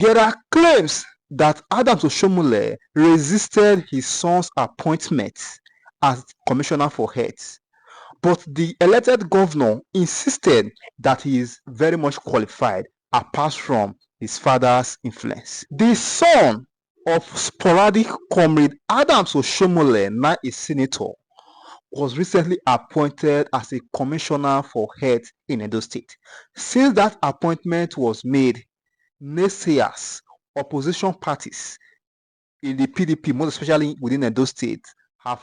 There are claims that Adams Oshiomole resisted his son's appointment as Commissioner for Health, but the elected governor insisted that he is very much qualified apart from his father's influence. The son of sporadic comrade Adams Oshiomole, now a senator, was recently appointed as a commissioner for health in Edo State. Since that appointment was made, naysayers, opposition parties in the PDP, most especially within Edo State, have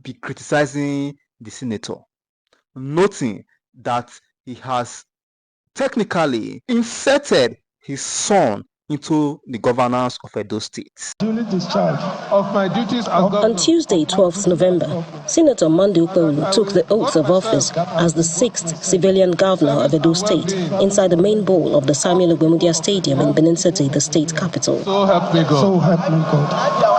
been criticizing the senator, noting that he has technically inserted his son into the governance of Edo State. Duly discharged of my duties as governor. On Tuesday, 12th November, Senator Nnamdi Kanu took the oath of office as the 6th civilian governor of Edo State inside the main bowl of the Samuel Ogbemudia Stadium in Benin City, the state capital. So help me God. So help me God.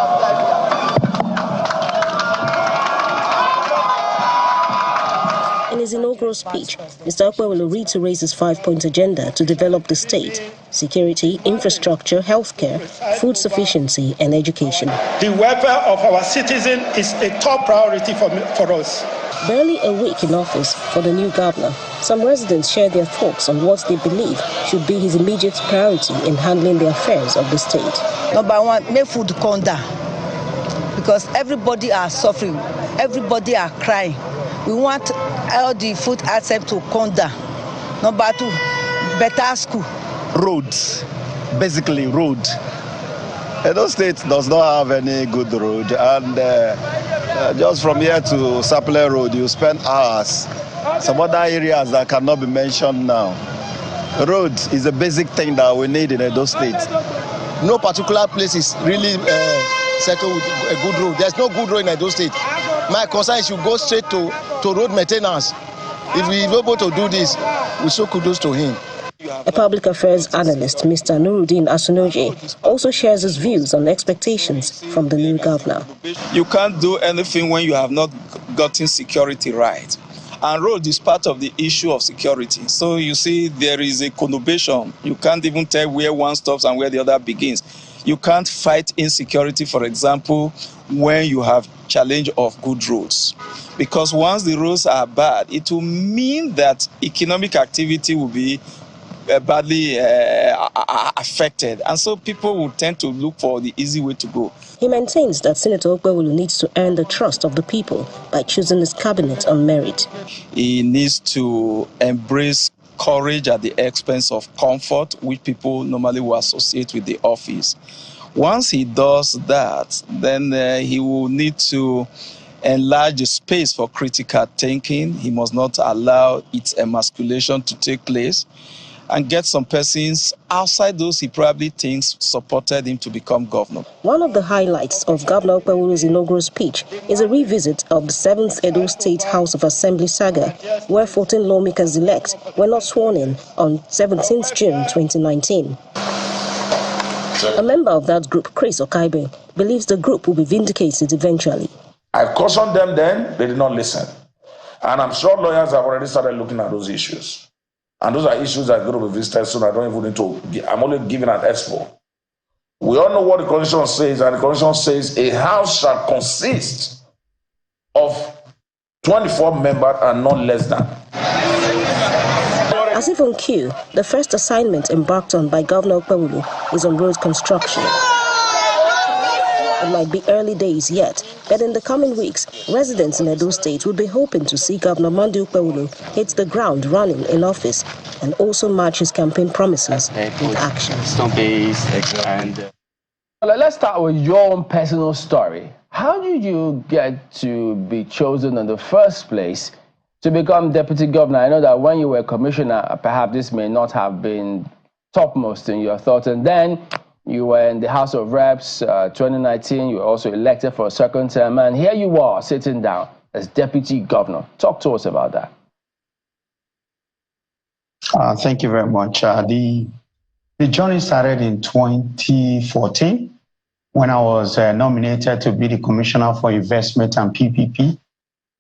In his inaugural speech, Mr. Okpebolo reiterates his 5-point agenda to develop the state: security, infrastructure, healthcare, food sufficiency, and education. The welfare of our citizens is a top priority for us. Barely a week in office for the new governor, some residents share their thoughts on what they believe should be his immediate priority in handling the affairs of the state. Number one, make food come down, because everybody are suffering, everybody are crying. We want all the food items to come down. Number two, better school. Roads, basically road. Edo State does not have any good road, and just from here to Sapele Road, you spend hours. Some other areas that cannot be mentioned now. Road is a basic thing that we need in Edo State. No particular place is really settled with a good road. There's no good road in Edo State. My concern is you go straight to road maintenance. If we're able to do this, we show kudos to him. A public affairs analyst, Mr. Nuruddin Asunoje, also shares his views on expectations from the new governor. You can't do anything when you have not gotten security right. And road is part of the issue of security. So you see, there is a conurbation. You can't even tell where one stops and where the other begins. You can't fight insecurity, for example, when you have challenge of good roads. Because once the roads are bad, it will mean that economic activity will be badly affected. And so people will tend to look for the easy way to go. He maintains that Senator Okpebolo needs to earn the trust of the people by choosing his cabinet on merit. He needs to embrace courage at the expense of comfort, which people normally will associate with the office. Once he does that, then he will need to enlarge the space for critical thinking. He must not allow its emasculation to take place, and get some persons outside those he probably thinks supported him to become governor. One of the highlights of Governor Okpebolo's inaugural speech is a revisit of the 7th Edo State House of Assembly saga, where 14 lawmakers-elect were not sworn in on 17th June 2019. A member of that group, Chris Okaibe, believes the group will be vindicated eventually. I cautioned them then, they did not listen. And I'm sure lawyers have already started looking at those issues. And those are issues that are going to be visited soon. I don't even need to, I'm only giving an expo. We all know what the Constitution says, and the Constitution says a house shall consist of 24 members and not less than. As if on cue, the first assignment embarked on by Governor Okpebolo is on road construction. It might be early days yet, but in the coming weeks, residents in Edo State will be hoping to see Governor Nnamdi Kanu hit the ground running in office and also match his campaign promises with actions. Let's start with your own personal story. How did you get to be chosen in the first place to become deputy governor? I know that when you were commissioner, perhaps this may not have been topmost in your thoughts, and then you were in the House of Reps 2019. You were also elected for a second term, and here you are sitting down as deputy governor. Talk to us about that. Thank you very much. The journey started in 2014 when I was nominated to be the Commissioner for Investment and PPP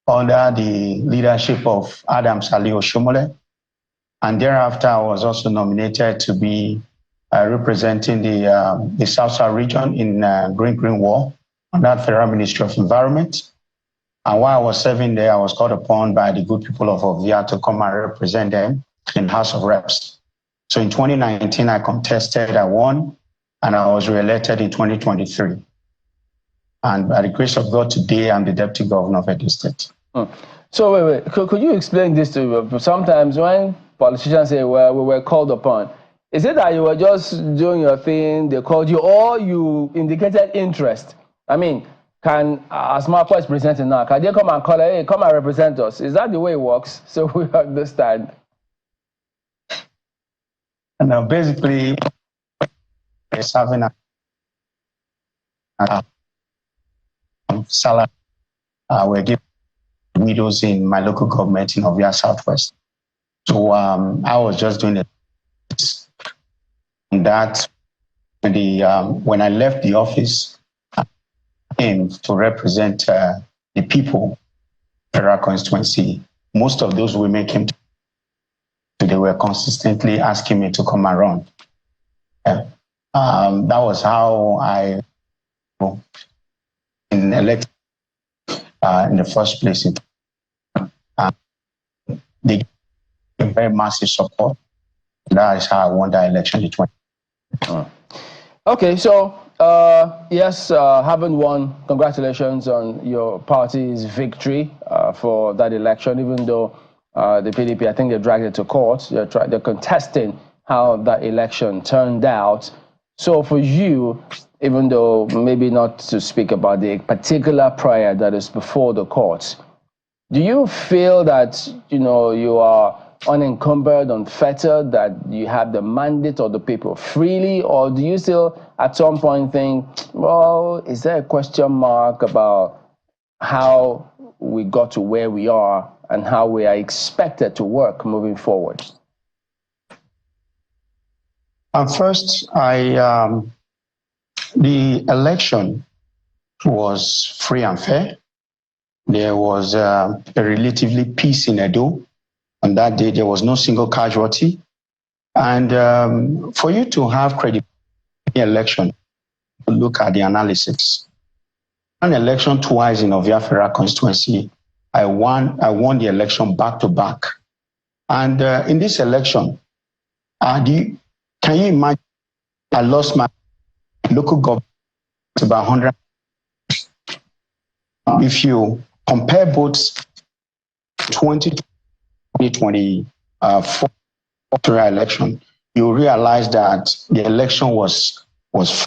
under the leadership of Adams Oshiomole. And thereafter, I was also nominated to be representing the South region in Green Wall on that Federal Ministry of Environment. And while I was serving there, I was called upon by the good people of Ovia to come and represent them in House of Reps. So in 2019, I contested, I won, and I was re-elected in 2023. And by the grace of God, today I'm the Deputy Governor of Edo State. So wait. Could you explain this to me? Sometimes when politicians say, well, we were called upon, is it that you were just doing your thing, they called you, or you indicated interest? I mean, can, as Marco is presenting now, can they come and call, hey, come and represent us? Is that the way it works? So we understand. And basically, it's having a salary. We're giving widows in my local government in Ovia Southwest. So I was just doing it. And that when I left the office, I came to represent the people federal constituency. Most of those women came to, they were consistently asking me to come around. That was how I elected in the first place. They gave very massive support. That is how I won that election in 2020. Okay, so yes, having won, congratulations on your party's victory for that election, even though the PDP, I think they dragged it to court. They're contesting how that election turned out. So for you, even though maybe not to speak about the particular prayer that is before the courts, do you feel that, you know, you are unencumbered, unfettered, that you have the mandate of the people freely, or do you still at some point think, well, is there a question mark about how we got to where we are and how we are expected to work moving forward? First, the election was free and fair. There was a relatively peace in Edo. On that day, there was no single casualty. And for you to have credibility in election, look at the analysis. An election twice in Ovia Federal constituency, I won the election back to back. And in this election, can you imagine? I lost my local government about 100. If you compare both 2024 election, you realize that the election was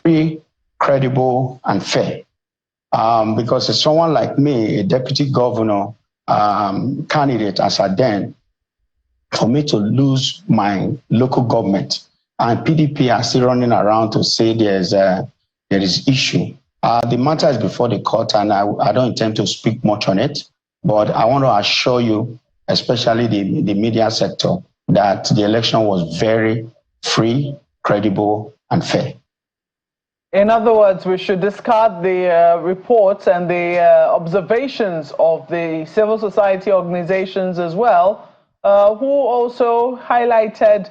free, credible, and fair. Because as someone like me, a deputy governor candidate as I then, for me to lose my local government, and PDP are still running around to say there is issue. The matter is before the court, and I don't intend to speak much on it, but I want to assure you, especially the media sector, that the election was very free, credible, and fair. In other words, we should discard the reports and the observations of the civil society organizations as well, who also highlighted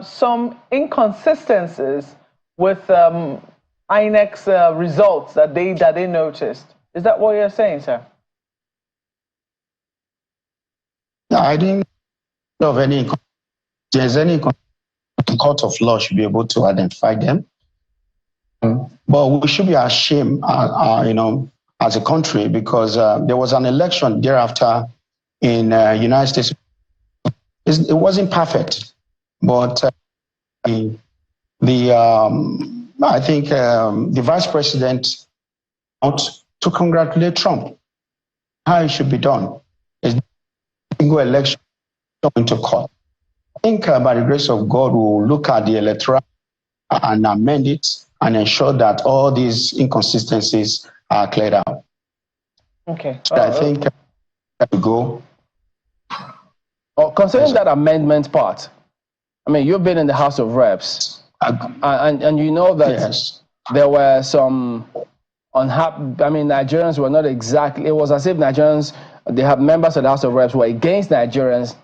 some inconsistencies with INEC's results that they noticed. Is that what you're saying, sir? I didn't know of any. There's any court of law should be able to identify them. But we should be ashamed, as a country, because there was an election thereafter in United States. It wasn't perfect, but I think the vice president wants to congratulate Trump. How it should be done is a single election into court. I think by the grace of God, we'll look at the electoral and amend it and ensure that all these inconsistencies are cleared out. Okay. So I think we go. Concerning that amendment part, I mean, you've been in the House of Reps, and you know that there were some unhappy. I mean, Nigerians were not exactly. It was as if Nigerians, they have members of the House of Reps were against Nigerians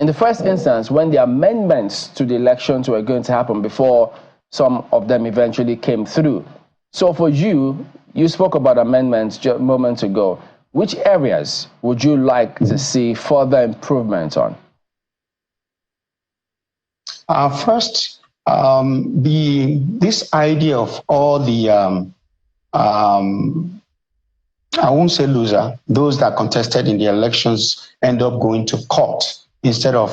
in the first instance when the amendments to the elections were going to happen before some of them eventually came through. So for you, you spoke about amendments just moments ago. Which areas would you like to see further improvement on? First, this idea of all the, I won't say loser, those that contested in the elections end up going to court instead of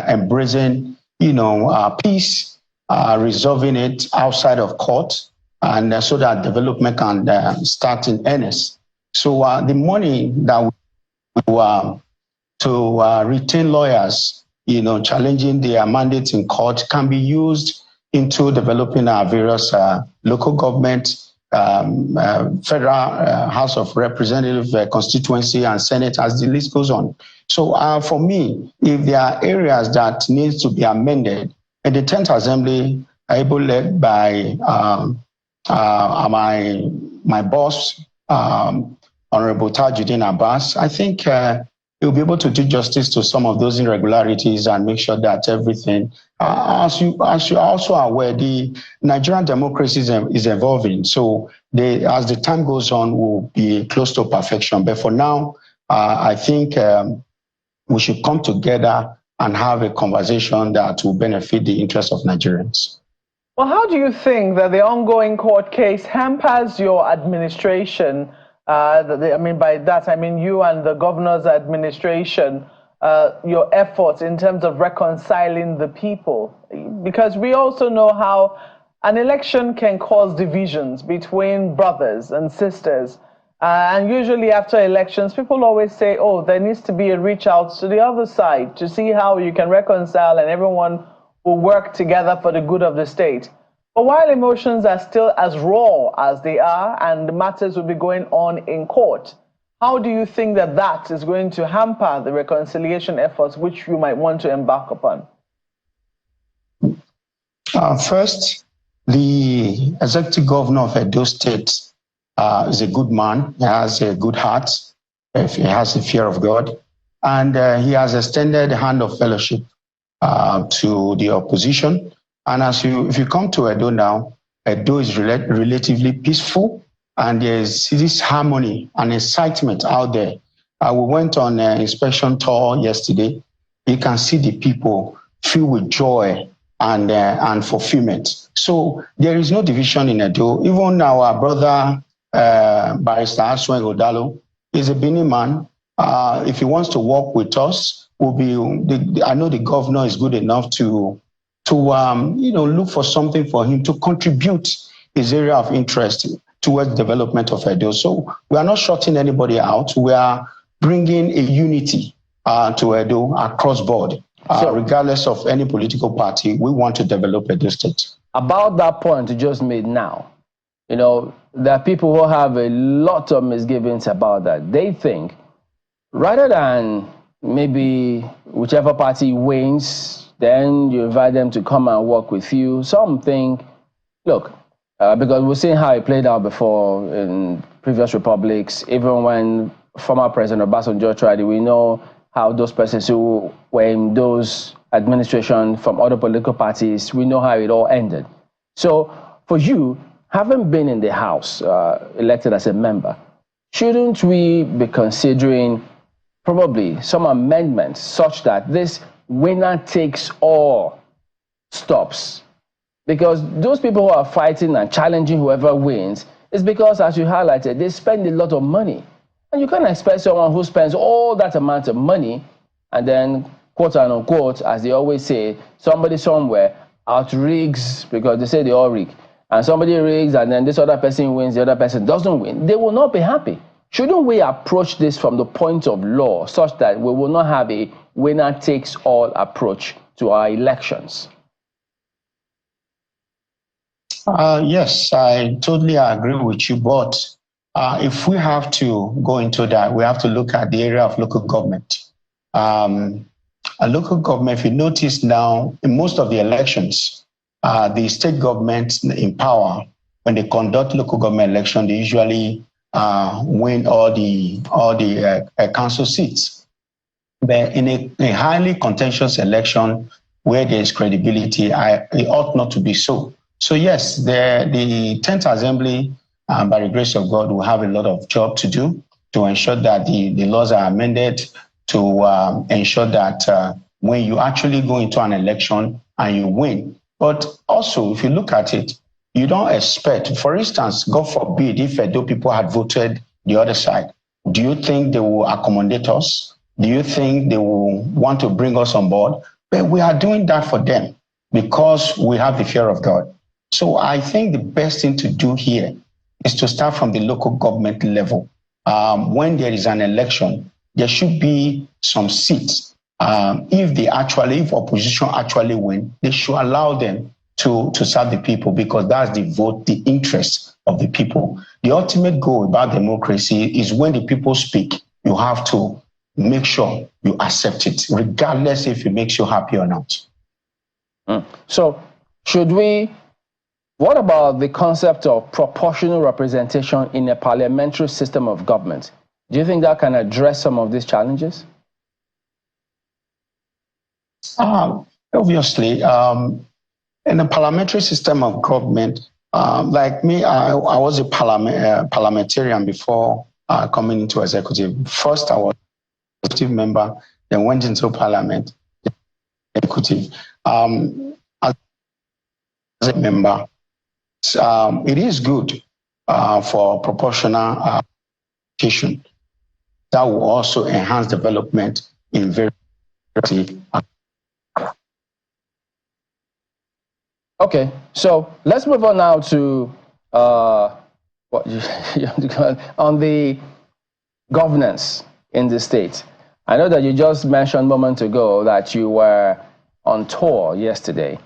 embracing, peace, resolving it outside of court, and so that development can start in earnest. So the money that we to retain lawyers, challenging their mandates in court can be used into developing our various local government, federal House of Representatives, constituency, and Senate, as the list goes on. So for me, if there are areas that needs to be amended, and the 10th Assembly, able led by my boss, Honorable Tajuddin Abbas, I think he'll be able to do justice to some of those irregularities and make sure that everything, as you also are aware, the Nigerian democracy is evolving. So as the time goes on, we'll be close to perfection. But for now, I think we should come together and have a conversation that will benefit the interests of Nigerians. Well, how do you think that the ongoing court case hampers your administration? By that, I mean you and the governor's administration, your efforts in terms of reconciling the people. Because we also know how an election can cause divisions between brothers and sisters. And usually after elections, people always say, oh, there needs to be a reach out to the other side to see how you can reconcile and everyone will work together for the good of the state. But while emotions are still as raw as they are and the matters will be going on in court, how do you think that that is going to hamper the reconciliation efforts which you might want to embark upon? First, the executive governor of Edo State is a good man. He has a good heart. He has a fear of God. And he has extended the hand of fellowship to the opposition. And if you come to Edo now, Edo is relatively peaceful, and there's this harmony and excitement out there. We went on an inspection tour yesterday. You can see the people filled with joy and fulfillment. So there is no division in Edo. Even our brother, Barrister Asue Ighodalo, is a Benin man. If he wants to work with us, I know the governor is good enough to look for something for him to contribute his area of interest towards development of Edo. So we are not shutting anybody out. We are bringing a unity to Edo across board, regardless of any political party. We want to develop Edo State. About that point you just made now, there are people who have a lot of misgivings about that. They think rather than maybe whichever party wins, then you invite them to come and work with you. Some think, look, because we've seen how it played out before in previous republics, even when former President Obasanjo tried it, we know how those persons who were in those administrations from other political parties, we know how it all ended. So for you, having been in the House, elected as a member, shouldn't we be considering probably some amendments such that this winner takes all stops? Because those people who are fighting and challenging whoever wins is because, as you highlighted, they spend a lot of money. And you can't expect someone who spends all that amount of money and then, quote unquote, as they always say, somebody somewhere outrigs, because they say they all rig, and somebody rigs and then this other person wins, the other person doesn't win. They will not be happy. Shouldn't we approach this from the point of law such that we will not have a winner-takes-all approach to our elections? Yes, I totally agree with you. But if we have to go into that, we have to look at the area of local government. A local government, if you notice now, in most of the elections, the state governments in power, when they conduct local government election, they usually win all the council seats. But in a highly contentious election where there is credibility, it ought not to be so. So yes, the 10th Assembly, by the grace of God, will have a lot of job to do to ensure that the laws are amended, to ensure that when you actually go into an election and you win. But also, if you look at it, you don't expect, for instance, God forbid, if Edo people had voted the other side, do you think they will accommodate us? Do you think they will want to bring us on board? But we are doing that for them because we have the fear of God. So I think the best thing to do here is to start from the local government level. When there is an election, there should be some seats. If opposition actually win, they should allow them to serve the people, because that's the vote, the interest of the people. The ultimate goal about democracy is when the people speak, you have to make sure you accept it, regardless if it makes you happy or not. So what about the concept of proportional representation in a parliamentary system of government? Do you think that can address some of these challenges? Obviously, in a parliamentary system of government, like me, I was a parliamentarian before coming into executive. First, I was an executive member, then went into parliament, executive. As a member, it is good for proportional representation. That will also enhance development in variety. Okay, so let's move on now to on the governance in the state. I know that you just mentioned a moment ago that you were on tour yesterday,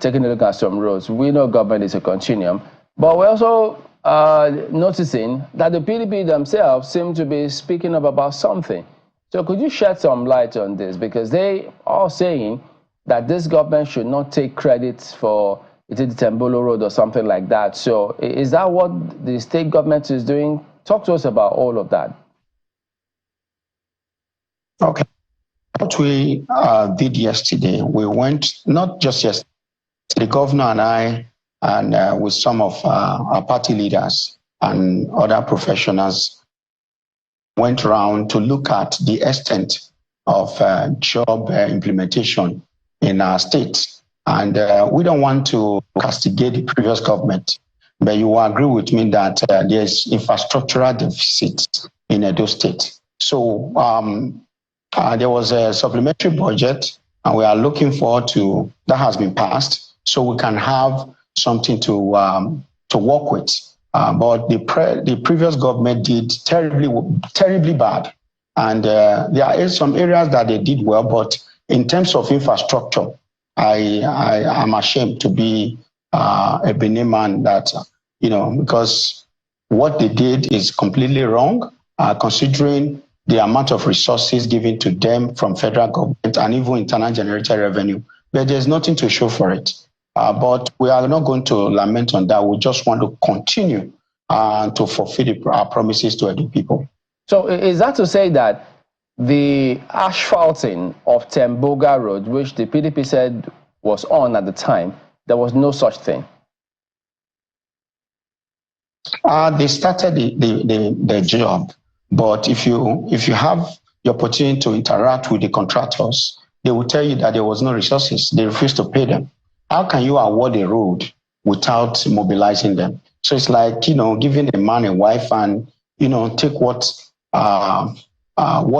taking a look at some roads. We know government is a continuum, but we're also noticing that the PDP themselves seem to be speaking up about something. So could you shed some light on this? Because they are saying that this government should not take credit for the Okpebolo Road or something like that. So is that what the state government is doing? Talk to us about all of that. Okay. What we did yesterday, we went, not just yesterday, the governor and I, and with some of our party leaders and other professionals, went around to look at the extent of job implementation in our state. And we don't want to castigate the previous government, but you will agree with me that there's infrastructural deficit in Edo State. So there was a supplementary budget, and we are looking forward to that has been passed, so we can have something to work with. But the previous government did terribly bad, and there are some areas that they did well, but in terms of infrastructure, I am ashamed to be a Benin man that, because what they did is completely wrong, considering the amount of resources given to them from federal government and even internal generated revenue. But there's nothing to show for it. But we are not going to lament on that. We just want to continue to fulfill our promises to the people. So is that to say that the asphalting of Temboga Road, which the PDP said was on at the time, there was no such thing? They started the job, but if you have the opportunity to interact with the contractors, they will tell you that there was no resources. They refused to pay them. How can you award a road without mobilizing them? So it's like, giving a man a wife and, take what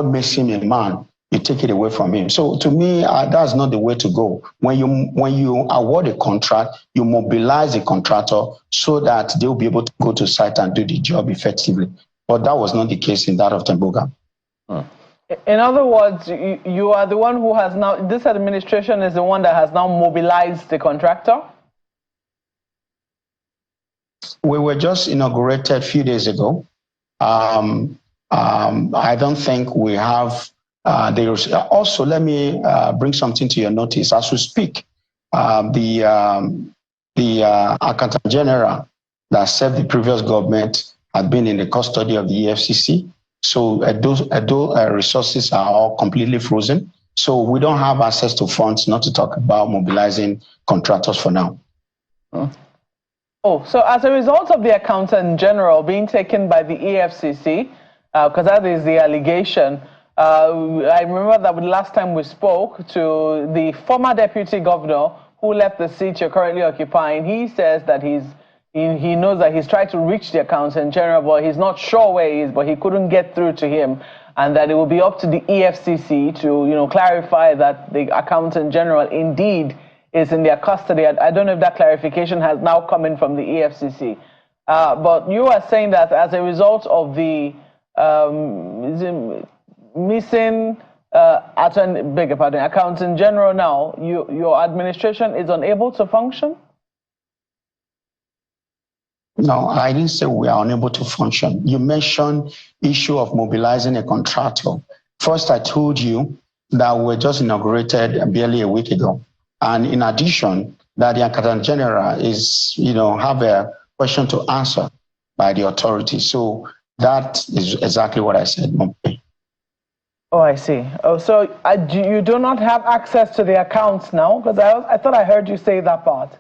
makes him a man, you take it away from him. So to me, that's not the way to go. When you award a contract, you mobilize the contractor so that they'll be able to go to site and do the job effectively. But that was not the case in that of Temboga. In other words, you are the one who has now, this administration is the one that has now mobilized the contractor? We were just inaugurated a few days ago. I don't think we have, also let me bring something to your notice. As we speak, the Accountant General that served the previous government had been in the custody of the EFCC. So those resources are all completely frozen. So we don't have access to funds, not to talk about mobilizing contractors for now. Oh, so as a result of the Accountant General being taken by the EFCC, because that is the allegation, I remember that the last time we spoke to the former deputy governor who left the seat you're currently occupying, he says that he knows that he's tried to reach the Accountant General, but he's not sure where he is, but he couldn't get through to him, and that it will be up to the EFCC to, clarify that the Accountant General indeed is in their custody. I don't know if that clarification has now come in from the EFCC. But you are saying that as a result of the missing Accountant General now, your administration is unable to function? No, I didn't say we are unable to function. You mentioned issue of mobilizing a contractor. First, I told you that we were just inaugurated barely a week ago. And in addition, that the Accountant General is, have a question to answer by the authorities. So that is exactly what I said. Oh, I see. Oh, so you do not have access to the accounts now? Because I thought I heard you say that part.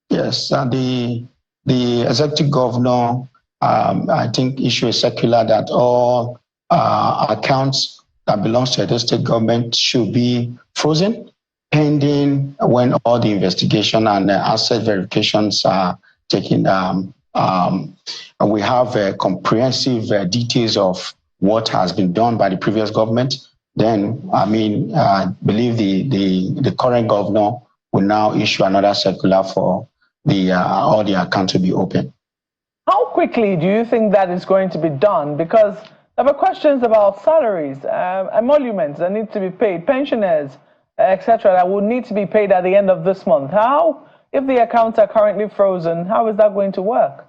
Yes, the executive governor, I think, issued a circular that all accounts that belongs to the state government should be frozen pending when all the investigation and asset verifications are taken. We have comprehensive details of what has been done by the previous government. Then, I believe the current governor will now issue another circular for all the accounts to be open. How quickly do you think that is going to be done? Because there were questions about salaries, emoluments that need to be paid, pensioners, etc., that would need to be paid at the end of this month. How, if the accounts are currently frozen, how is that going to work?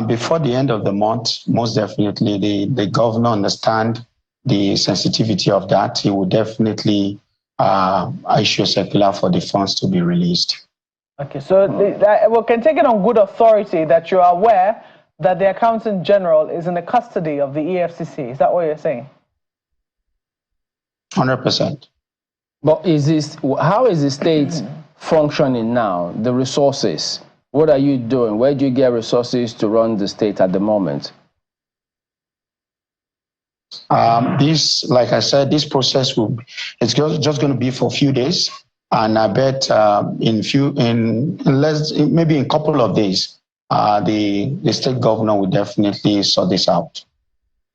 Before the end of the month, most definitely, the governor understands the sensitivity of that. He will definitely issue a circular for the funds to be released. Okay, so we can take it on good authority that you are aware that the Accountant General is in the custody of the EFCC. Is that what you're saying? 100%. But how is the state functioning now? The resources, what are you doing? Where do you get resources to run the state at the moment? Like I said, this process it's just going to be for a few days, and I bet maybe in a couple of days, the state governor will definitely sort this out.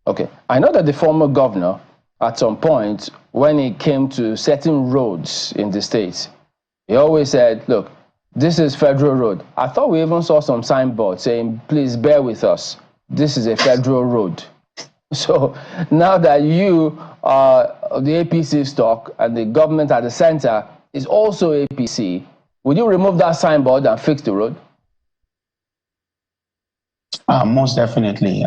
Okay. I know that the former governor, at some point, when it came to certain roads in the state, he always said, look, this is federal road. I thought we even saw some signboards saying, please bear with us. This is a federal road. So now that you are the APC stock and the government at the center is also APC, would you remove that signboard and fix the road? Most definitely.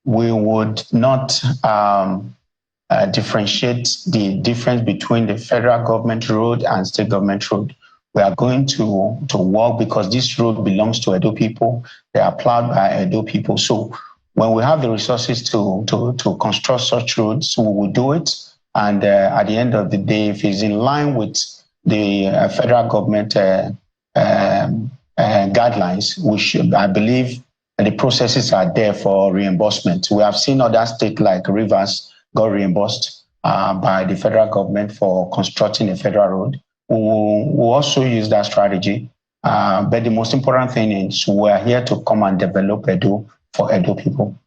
We would not differentiate the difference between the federal government road and state government road. We are going to work because this road belongs to Edo people. They are plowed by Edo people. So when we have the resources to construct such roads, we will do it. And at the end of the day, if it's in line with the federal government guidelines, we should, I believe, the processes are there for reimbursement. We have seen other states like Rivers got reimbursed by the federal government for constructing a federal road. We'll also use that strategy. But the most important thing is we're here to come and develop Edo for Edo people.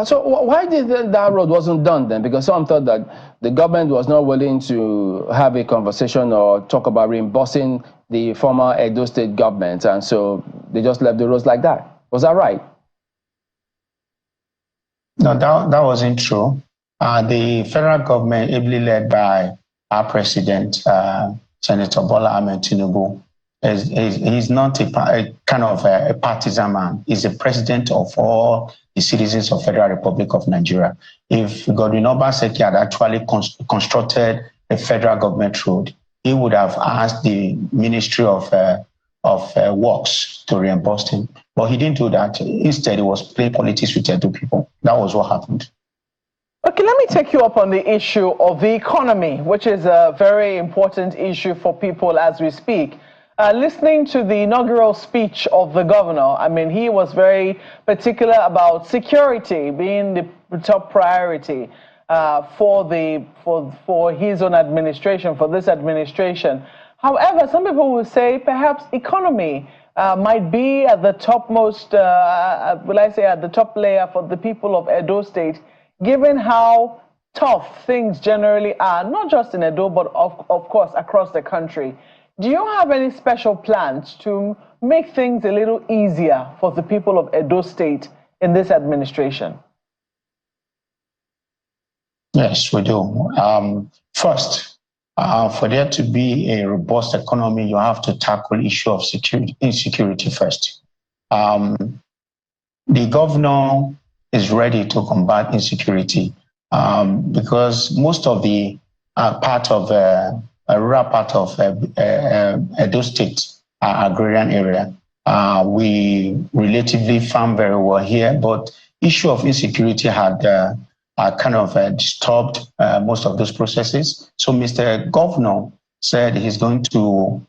So why did that road wasn't done then? Because some thought that the government was not willing to have a conversation or talk about reimbursing the former Edo state government, and so they just left the roads like that. Was that right? No, that wasn't true. The federal government, ably led by our president, Senator Bola Ahmed Tinubu, he's not a kind of a partisan man. He's the president of all the citizens of Federal Republic of Nigeria. If Godwin Obaseki had actually constructed a federal government road, he would have asked the Ministry of Works to reimburse him. But he didn't do that. Instead, he was playing politics with Edo people. That was what happened. Okay, let me take you up on the issue of the economy, which is a very important issue for people as we speak. listening to the inaugural speech of the governor, I mean, he was very particular about security being the top priority for his own administration, for this administration. However, some people will say perhaps economy might be at the topmost, will I say, at the top layer for the people of Edo State, given how tough things generally are, not just in Edo, but of course across the country. Do you have any special plans to make things a little easier for the people of Edo State in this administration? Yes, we do. First, for there to be a robust economy, you have to tackle the issue of insecurity first. The governor is ready to combat insecurity because most of the rural part of Edo State, agrarian area, we relatively farm very well here, but issue of insecurity had kind of disturbed most of those processes. So Mr. Governor said he's going to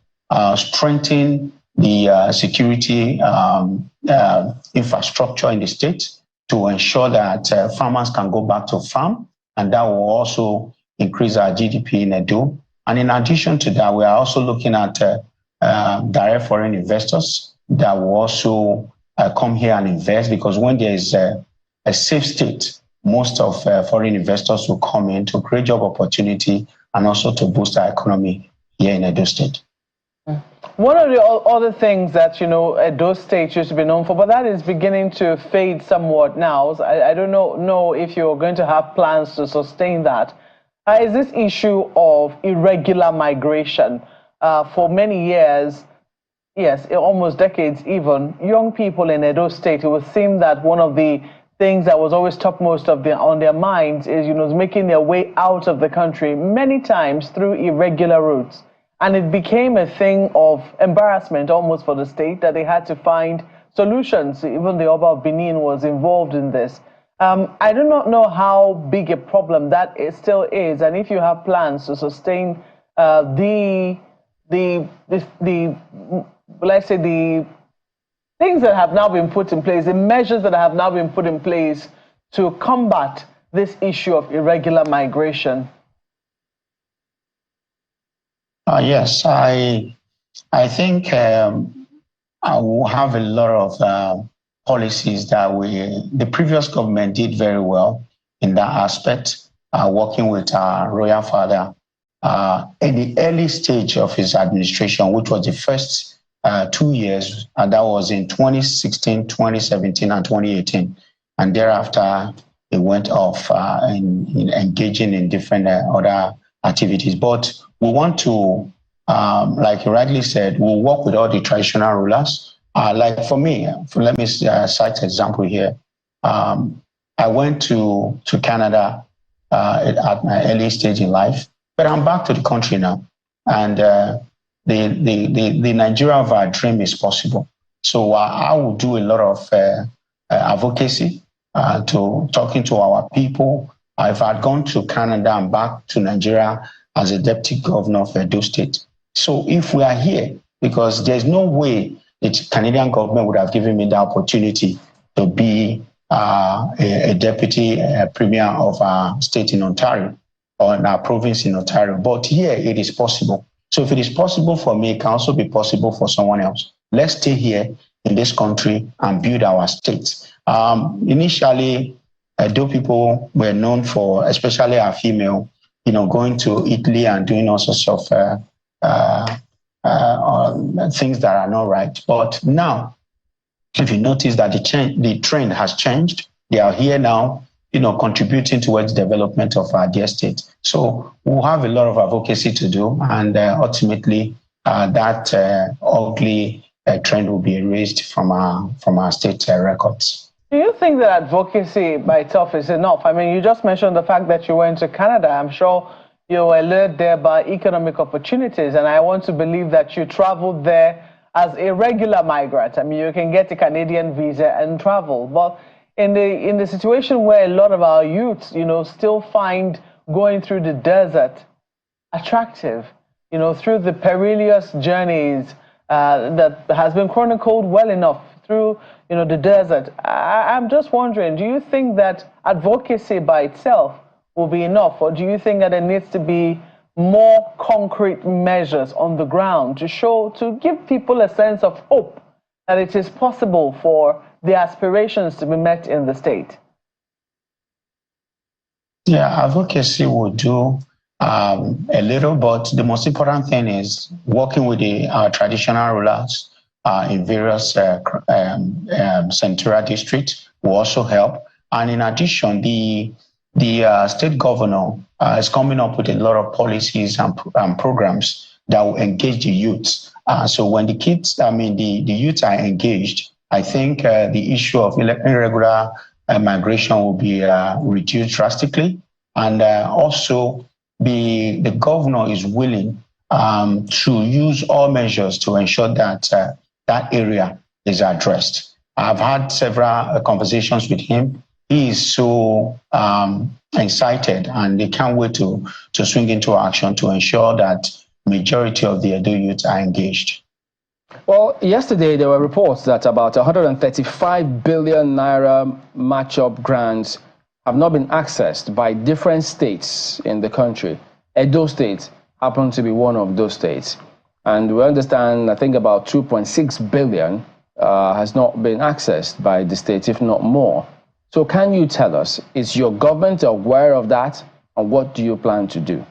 strengthen the security infrastructure in the state to ensure that farmers can go back to farm, and that will also increase our GDP in Edo. And in addition to that, we are also looking at direct foreign investors that will also come here and invest, because when there is a safe state, most of foreign investors will come in to create job opportunity and also to boost our economy here in Edo State. One of the other things that, Edo State used to be known for, but that is beginning to fade somewhat now. So I don't know if you're going to have plans to sustain that. Is this issue of irregular migration. For many years, yes, almost decades even, young people in Edo State, it would seem that one of the things that was always topmost on their minds is, making their way out of the country, many times through irregular routes. And it became a thing of embarrassment almost for the state that they had to find solutions. Even the Oba of Benin was involved in this. I do not know how big a problem that still is, and if you have plans to sustain the things that have now been put in place, the measures that have now been put in place to combat this issue of irregular migration. Yes, I think I will have a lot of policies that the previous government did very well in that aspect, working with our royal father in the early stage of his administration, which was the first 2 years, and that was in 2016, 2017, and 2018. And thereafter, it went off in engaging in different other activities. But we want to, like you rightly said, we'll work with all the traditional rulers. Like for me, let me cite an example here. I went to Canada at my early stage in life, but I'm back to the country now. And the Nigeria of our dream is possible. So I will do a lot of advocacy to talking to our people. If I'd gone to Canada and back to Nigeria as a deputy governor of Edo State. So if we are here, because there's no way the Canadian government would have given me the opportunity to be a deputy premier of our state in Ontario or in our province in Ontario. But here it is possible. So if it is possible for me, it can also be possible for someone else. Let's stay here in this country and build our state. Initially, Edo people were known for, especially our female, going to Italy and doing all sorts of things that are not right. But now, if you notice that the trend has changed, they are here now, contributing towards the development of our dear state. So we'll have a lot of advocacy to do, and ultimately that ugly trend will be erased from our state records. Do you think that advocacy by itself is enough? I mean, you just mentioned the fact that you went to Canada. I'm sure you were lured there by economic opportunities, and I want to believe that you traveled there as a regular migrant. I mean, you can get a Canadian visa and travel. But in the situation where a lot of our youths, still find going through the desert attractive, through the perilous journeys that has been chronicled well enough through, the desert. I'm just wondering, do you think that advocacy by itself will be enough, or do you think that there needs to be more concrete measures on the ground to give people a sense of hope that it is possible for the aspirations to be met in the state? Yeah, advocacy will do a little, but the most important thing is working with our traditional rulers in various central districts will also help. And in addition, the state governor is coming up with a lot of policies and programs that will engage the youth. So when the youth are engaged, I think the issue of irregular migration will be reduced drastically. And also, the governor is willing to use all measures to ensure that that area is addressed. I've had several conversations with him. He is so excited, and they can't wait to swing into action to ensure that majority of the Edo youth are engaged. Well, yesterday there were reports that about 135 billion naira match-up grants have not been accessed by different states in the country. Edo State happened to be one of those states. And we understand, I think about 2.6 billion has not been accessed by the state, if not more. So can you tell us, is your government aware of that, and what do you plan to do?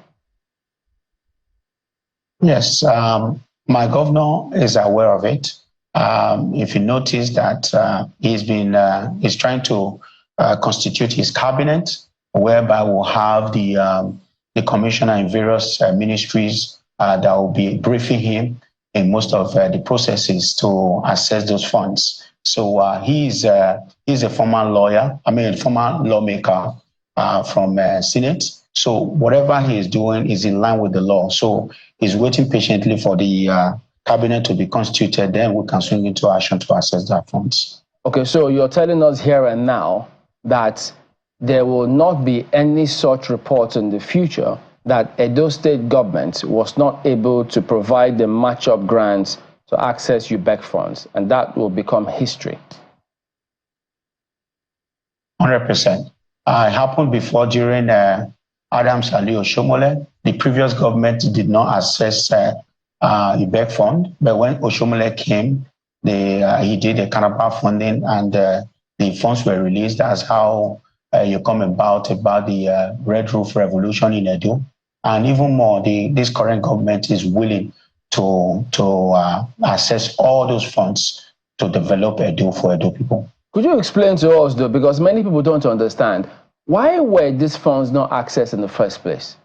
Yes, my governor is aware of it. If you notice that he's trying to constitute his cabinet, whereby we'll have the commissioner in various ministries that will be briefing him in most of the processes to assess those funds. So he's a former lawyer, former lawmaker from Senate. So whatever he is doing is in line with the law. So he's waiting patiently for the cabinet to be constituted. Then we can swing into action to assess that funds. Okay, so you're telling us here and now that there will not be any such reports in the future that Edo State government was not able to provide the match-up grants to access UBEC funds, and that will become history. 100%. It happened before during Adams Ali Oshiomole. The previous government did not access UBEC fund, but when Oshiomole came, he did a counterpart funding, and the funds were released. That's how you come about the Red Roof Revolution in Edo. And even more, this current government is willing to access all those funds to develop Edo for Edo people. Could you explain to us, though, because many people don't understand, why were these funds not accessed in the first place?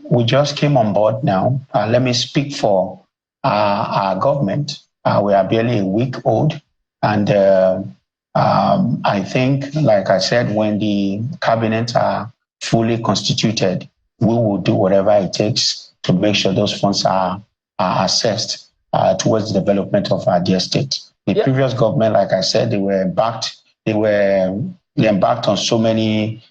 We just came on board now. Let me speak for our government. We are barely a week old, and I think, like I said, when the cabinet are fully constituted, we will do whatever it takes to make sure those funds are assessed towards the development of our dear state. The previous government, like I said, they embarked on so many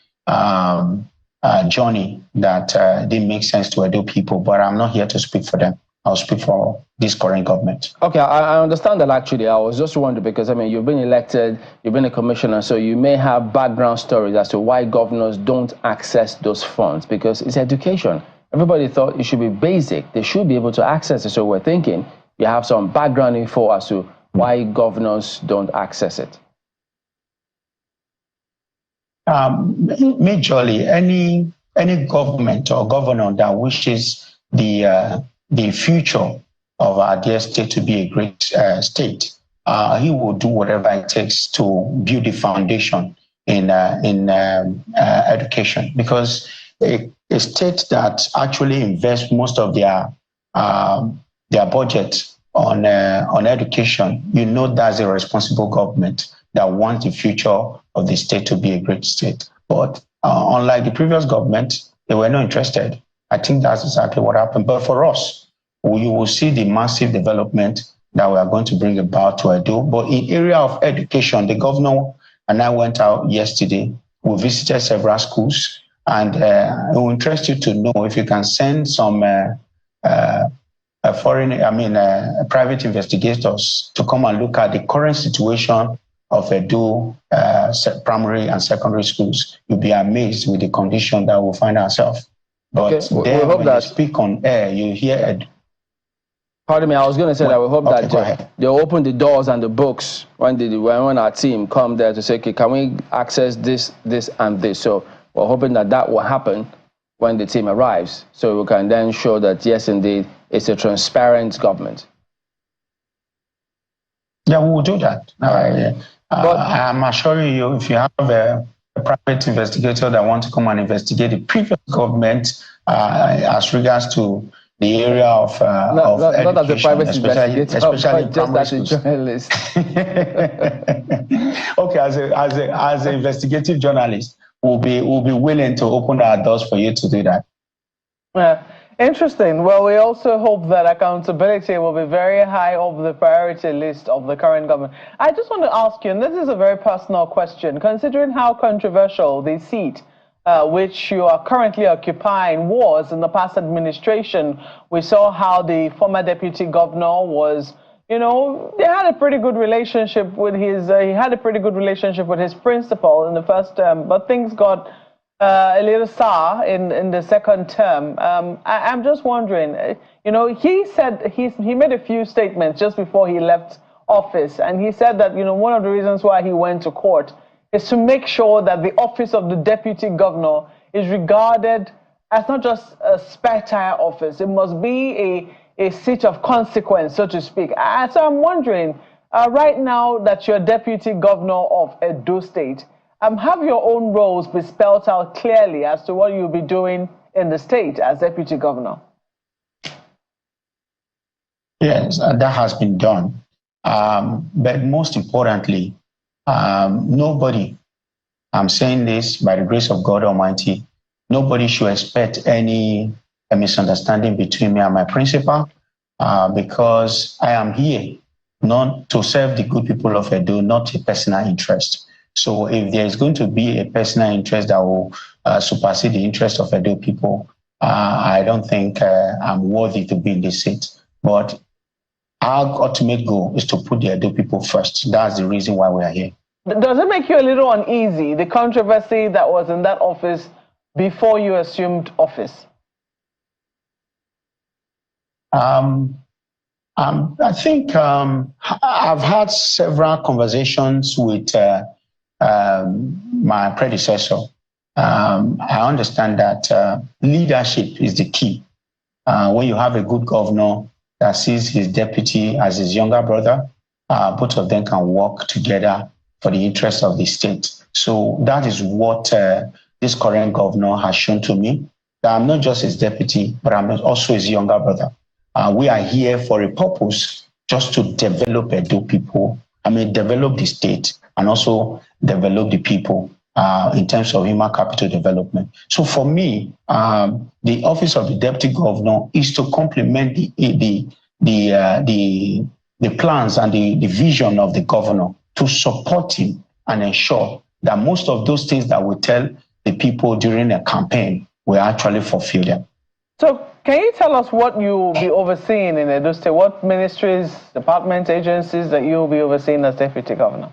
journey that didn't make sense to Edo people, but I'm not here to speak for them. I'll speak for this current government. Okay, I understand that. Actually, I was just wondering because, you've been elected, you've been a commissioner, so you may have background stories as to why governors don't access those funds, because it's education. Everybody thought it should be basic. They should be able to access it. So we're thinking you have some background info as to why governors don't access it. Majorly, any government or governor that wishes the future of our dear state to be a great state, he will do whatever it takes to build the foundation in education, because a state that actually invests most of their budget on education, that's a responsible government that wants the future of the state to be a great state. But unlike the previous government, they were not interested. I think that's exactly what happened. But for us, you will see the massive development that we are going to bring about to Edo. But in area of education, the governor and I went out yesterday. We visited several schools, and it will interest you to know if you can send some private investigators to come and look at the current situation of Edo primary and secondary schools. You'll be amazed with the condition that we'll find ourselves. But okay, when you speak on air, you hear. Pardon me, I was going to say that we hope that they open the doors and the books when our team come there to say, okay, can we access this, and this? So we're hoping that that will happen when the team arrives, so we can then show that, yes, indeed, it's a transparent government. Yeah, we will do that. But I'm assuring you, if you have a private investigator that wants to come and investigate the previous government as regards to the area of education, not as a private investigator, especially just as a journalist. Okay, as an investigative journalist, we'll be willing to open our doors for you to do that. Yeah. Interesting. Well, we also hope that accountability will be very high on the priority list of the current government. I just want to ask you, and this is a very personal question, considering how controversial the seat which you are currently occupying was in the past administration. We saw how the former deputy governor was, you know, they had a pretty good relationship with his, he had a pretty good relationship with his principal in the first term, but things got a little sour in the second term. I'm just wondering, you know, he said he made a few statements just before he left office, and he said that, you know, one of the reasons why he went to court is to make sure that the office of the deputy governor is regarded as not just a spare tire office. It must be a seat of consequence, so to speak. So I'm wondering, right now that you're deputy governor of Edo State, have your own roles be spelled out clearly as to what you'll be doing in the state as deputy governor? Yes, that has been done. But most importantly, nobody, I'm saying this by the grace of God Almighty, nobody should expect any misunderstanding between me and my principal, because I am here not to serve the good people of Edo, not a personal interest. So if there is going to be a personal interest that will supersede the interest of Edo people, I don't think I'm worthy to be in this seat. But our ultimate goal is to put the Edo people first. That's the reason why we are here. Does it make you a little uneasy, the controversy that was in that office before you assumed office? I think I've had several conversations with my predecessor. I understand that leadership is the key. When you have a good governor that sees his deputy as his younger brother, both of them can work together for the interest of the state. So that is what this current governor has shown to me, that I'm not just his deputy, but I'm also his younger brother. We are here for a purpose, just to develop Edo people, develop the state, and also develop the people in terms of human capital development. So for me, the office of the deputy governor is to complement the plans and the vision of the governor, to support him and ensure that most of those things that we tell the people during a campaign will actually fulfill them. So can you tell us what you will be overseeing in Edo State? What ministries, departments, agencies that you will be overseeing as deputy governor?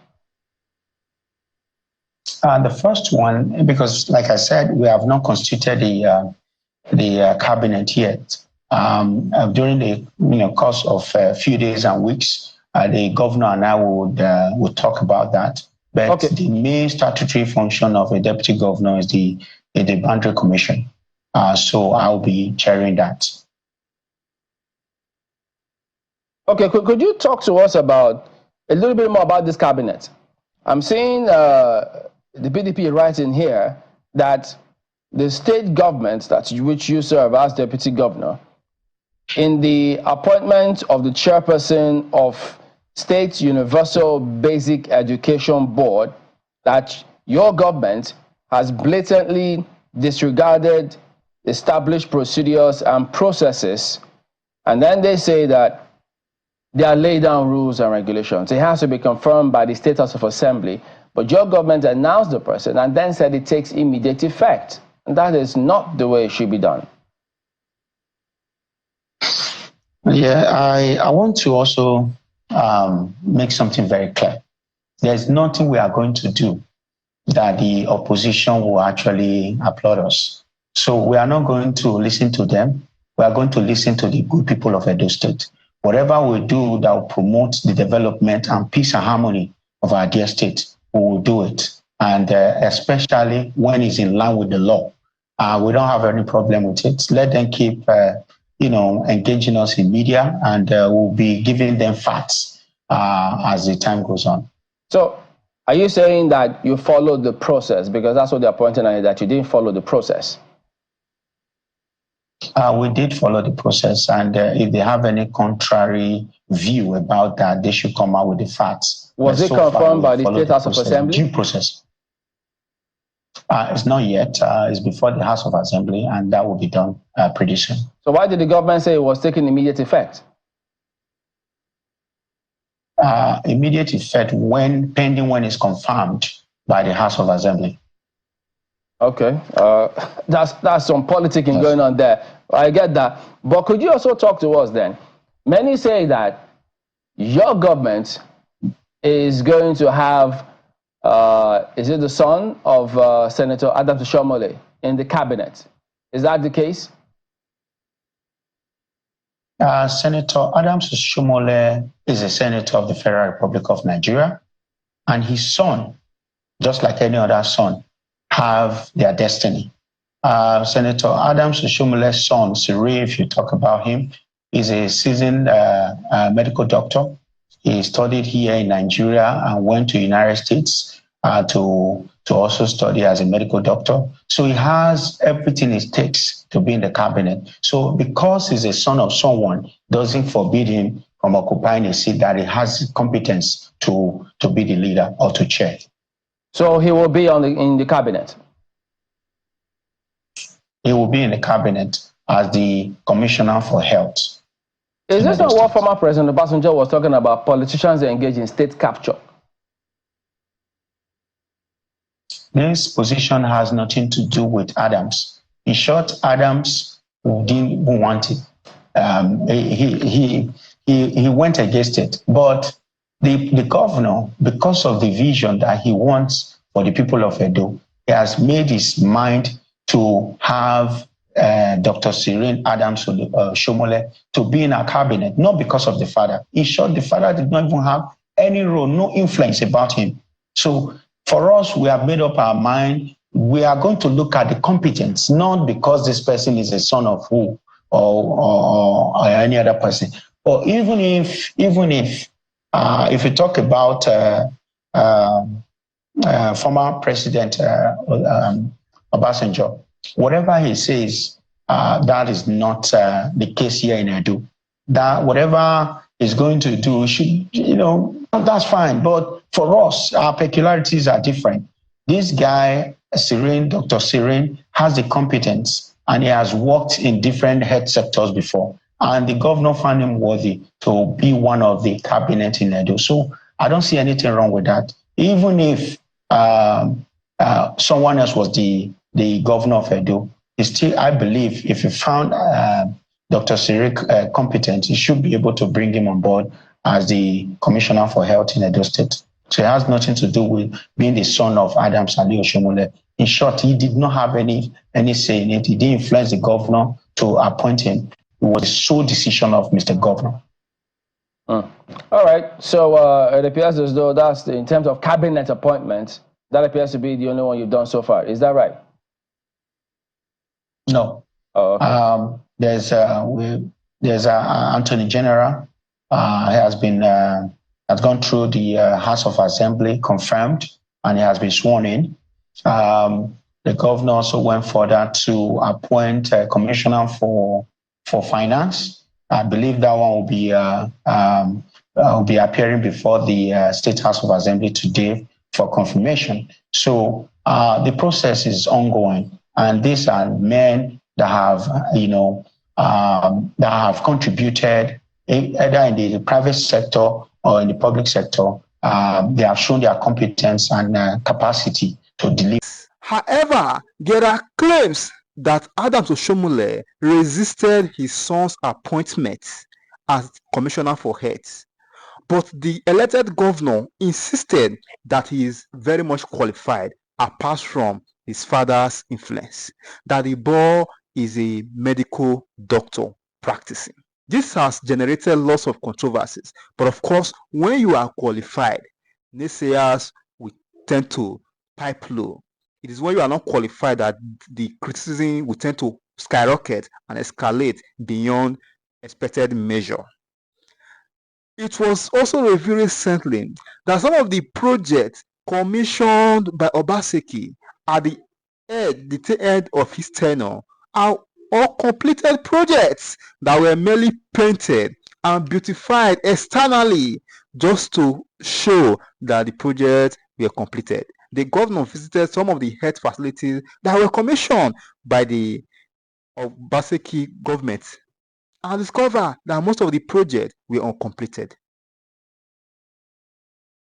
The first one, because like I said, we have not constituted the cabinet yet. During the course of a few days and weeks, the governor and I would talk about that. But okay, the main statutory function of a deputy governor is the boundary commission. So I'll be chairing that. Okay, could you talk to us about a little bit more about this cabinet? I'm seeing the PDP writing here that the state government which you serve as deputy governor, in the appointment of the chairperson of State Universal Basic Education Board, that your government has blatantly disregarded established procedures and processes, and then they say that they are laid down rules and regulations. It has to be confirmed by the State House of Assembly, but your government announced the person and then said it takes immediate effect. And that is not the way it should be done. Yeah, I want to also make something very clear. There's nothing we are going to do that the opposition will actually applaud us. So we are not going to listen to them. We are going to listen to the good people of Edo State. Whatever we do that will promote the development and peace and harmony of our dear state, we will do it. And especially when it's in line with the law. We don't have any problem with it. Let them keep, engaging us in media, and we'll be giving them facts as the time goes on. So, are you saying that you followed the process? Because that's what they're pointing at, that you didn't follow the process. We did follow the process, and if they have any contrary view about that, they should come out with the facts. Was it confirmed by the State House of Assembly? Due process. It's not yet. It's before the House of Assembly, and that will be done pretty soon. So why did the government say it was taking immediate effect? Immediate effect pending when it's confirmed by the House of Assembly. Okay, that's some politicking going on there. I get that. But could you also talk to us then? Many say that your government is going to have, is it the son of Senator Oshiomole in the cabinet? Is that the case? Senator Oshiomole is a senator of the Federal Republic of Nigeria, and his son, just like any other son, have their destiny. Senator Oshiomole's son, Siri, if you talk about him, is a seasoned medical doctor. He studied here in Nigeria and went to the United States to also study as a medical doctor. So he has everything it takes to be in the cabinet. So because he's a son of someone, doesn't forbid him from occupying a seat that he has competence to be the leader or to chair. So he will be in the cabinet? He will be in the cabinet as the Commissioner for Health. Is this not what former President Obasanjo was talking about, politicians engaged in state capture? This position has nothing to do with Adams. In short, Adams didn't want it. He went against it. But the governor, because of the vision that he wants for the people of Edo, he has made his mind to have Dr. Cyril Adams Oshiomole to be in our cabinet, not because of the father. In short, the father did not even have any role, no influence about him. So for us, we have made up our mind. We are going to look at the competence, not because this person is a son of who or any other person. But even if you talk about former President Obasanjo, whatever he says, that is not the case here in Edo. That whatever he's going to do, should, that's fine. But for us, our peculiarities are different. This guy, Dr. Cyril, has the competence, and he has worked in different health sectors before. And the governor found him worthy to be one of the cabinet in Edo. So I don't see anything wrong with that. Even if someone else was the governor of Edo, still, I believe if you found Dr. Cyril competent, you should be able to bring him on board as the Commissioner for Health in Edo State. So it has nothing to do with being the son of Adams Oshiomole. In short, he did not have any say in it. He didn't influence the governor to appoint him. It was the sole decision of Mr. Governor. All right. So it appears as though that's in terms of cabinet appointments, that appears to be the only one you've done so far. Is that right? No. Oh, okay. There's Attorney General has gone through the House of Assembly, confirmed, and he has been sworn in. The governor also went further to appoint a commissioner for finance. I believe that one will be appearing before the State House of Assembly today for confirmation. So the process is ongoing, and these are men that have, that have contributed either in the private sector or in the public sector. They have shown their competence and capacity to deliver. However, there are claims that Adams Oshiomole resisted his son's appointment as Commissioner for Health. But the elected governor insisted that he is very much qualified apart from his father's influence, that the boy is a medical doctor practicing. This has generated lots of controversies, but of course, when you are qualified, naysayers will tend to pipe low. It is when you are not qualified that the criticism will tend to skyrocket and escalate beyond expected measure. It was also revealed recently that some of the projects commissioned by Obaseki at the end of his tenure are all completed projects that were merely painted and beautified externally just to show that the projects were completed. The governor visited some of the health facilities that were commissioned by the Obaseki government and discovered that most of the projects were uncompleted.